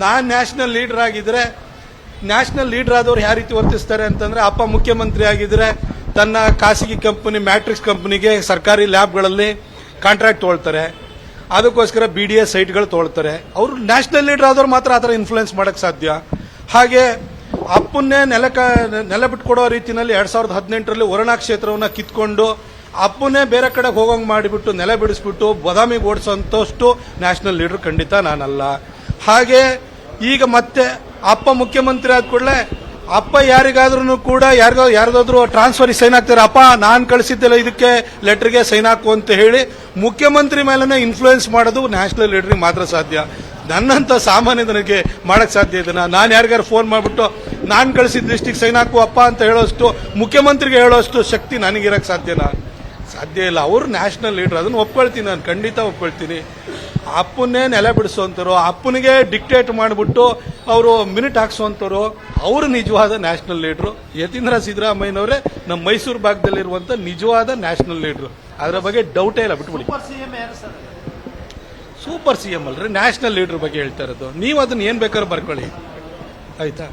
ನಾನು national leader ಆಗಿದ್ರೆ, national leader ಆದವ್ರು ಯಾವ ರೀತಿ ವರ್ತಿಸ್ತಾರೆ ಅಂತಂದ್ರೆ, ಅಪ್ಪ ಮುಖ್ಯಮಂತ್ರಿ ಆಗಿದ್ರೆ ತನ್ನ ಖಾಸಗಿ ಕಂಪನಿ ಮ್ಯಾಟ್ರಿಕ್ಸ್ ಕಂಪನಿಗೆ ಸರ್ಕಾರಿ ಲ್ಯಾಬ್ಗಳಲ್ಲಿ ಕಾಂಟ್ರಾಕ್ಟ್ ತೊಗೊಳ್ತಾರೆ, ಅದಕ್ಕೋಸ್ಕರ BDS ಸೈಟ್ಗಳು ತೊಗೊಳ್ತಾರೆ. ಅವರು ನ್ಯಾಷನಲ್ ಲೀಡರ್ ಆದವ್ರು ಮಾತ್ರ ಆ ಥರ ಇನ್ಫ್ಲೂಯೆನ್ಸ್ ಮಾಡಕ್ಕೆ ಸಾಧ್ಯ. ಹಾಗೆ ಅಪ್ಪನ್ನೇ ನೆಲ ಬಿಟ್ಕೊಡೋ ರೀತಿಯಲ್ಲಿ 2018ರಲ್ಲಿ ವರುಣಾ ಕ್ಷೇತ್ರವನ್ನ ಕಿತ್ಕೊಂಡು ಅಪ್ಪನ್ನೇ ಬೇರೆ ಕಡೆ ಹೋಗಂಗೆ ಮಾಡಿಬಿಟ್ಟು ನೆಲ ಬಿಡಿಸ್ಬಿಟ್ಟು ಬದಾಮಿಗೆ ಓಡಿಸೋಂಥಷ್ಟು ನ್ಯಾಷನಲ್ ಲೀಡರ್ ಖಂಡಿತ ನಾನಲ್ಲ. ಹಾಗೆ ಈಗ ಮತ್ತೆ ಅಪ್ಪ ಮುಖ್ಯಮಂತ್ರಿ ಆದ ಕೂಡಲೇ ಅಪ್ಪ ಯಾರಿಗಾದ್ರೂ ಕೂಡ ಯಾರ್ದಾದ್ರೂ ಟ್ರಾನ್ಸ್ಫರ್ ಸೈನ್ ಹಾಕ್ತಾರೆ, ಅಪ್ಪ ನಾನು ಕಳಿಸಿದ್ದೆಲ್ಲ ಇದಕ್ಕೆ ಲೆಟರ್ಗೆ ಸೈನ್ ಹಾಕು ಅಂತ ಹೇಳಿ ಮುಖ್ಯಮಂತ್ರಿ ಮೇಲೇ ಇನ್ಫ್ಲೂಯೆನ್ಸ್ ಮಾಡೋದು ನ್ಯಾಷನಲ್ ಲೀಡರ್ಗೆ ಮಾತ್ರ ಸಾಧ್ಯ. ನನ್ನಂತ ಸಾಮಾನ್ಯದನಿಗೆ ಮಾಡಕ್ ಸಾಧ್ಯ ಇದನ್ನ. ನಾನು ಯಾರಿಗಾರು ಫೋನ್ ಮಾಡಿಬಿಟ್ಟು ನಾನು ಕಳಿಸಿದ ಲಿಸ್ಟಿಗೆ ಸೈನ್ ಹಾಕು ಅಪ್ಪ ಅಂತ ಹೇಳೋಷ್ಟು, ಮುಖ್ಯಮಂತ್ರಿಗೆ ಹೇಳೋಷ್ಟು ಶಕ್ತಿ ನನಗಿರಕ್ಕೆ ಸಾಧ್ಯನಾ? ಸಾಧ್ಯ ಇಲ್ಲ. ಅವರು ನ್ಯಾಷನಲ್ ಲೀಡರ್, ಅದನ್ನು ಒಪ್ಕೊಳ್ತೀನಿ, ನಾನು ಖಂಡಿತ ಒಪ್ಕೊಳ್ತೀನಿ. ಅಪ್ಪನ್ನೇ ನೆಲ ಬಿಡಿಸುವಂತರು, ಅಪ್ಪನಿಗೆ ಡಿಕ್ಟೇಟ್ ಮಾಡಿಬಿಟ್ಟು ಅವರು ಮಿನಿಟ್ ಹಾಕ್ಸುವಂತರು, ಅವರು ನಿಜವಾದ ನ್ಯಾಷನಲ್ ಲೀಡರ್. ಯತೀಂದ್ರ ಸಿದ್ದರಾಮಯ್ಯನವರೇ ನಮ್ಮ ಮೈಸೂರು ಭಾಗದಲ್ಲಿರುವಂತ ನಿಜವಾದ ನ್ಯಾಷನಲ್ ಲೀಡರ್. ಅದರ ಬಗ್ಗೆ ಡೌಟೇ ಇಲ್ಲ, ಬಿಟ್ಬಿಡಿ. ಸೂಪರ್ ಸಿಎಂ ಅಲ್ರಿ, ನ್ಯಾಷನಲ್ ಲೀಡರ್ ಬಗ್ಗೆ ಹೇಳ್ತಾ ಇರೋದು. ನೀವು ಅದನ್ನ ಏನ್ ಬೇಕಾದ್ರೂ ಬರ್ಕೊಳ್ಳಿ, ಆಯ್ತಾ?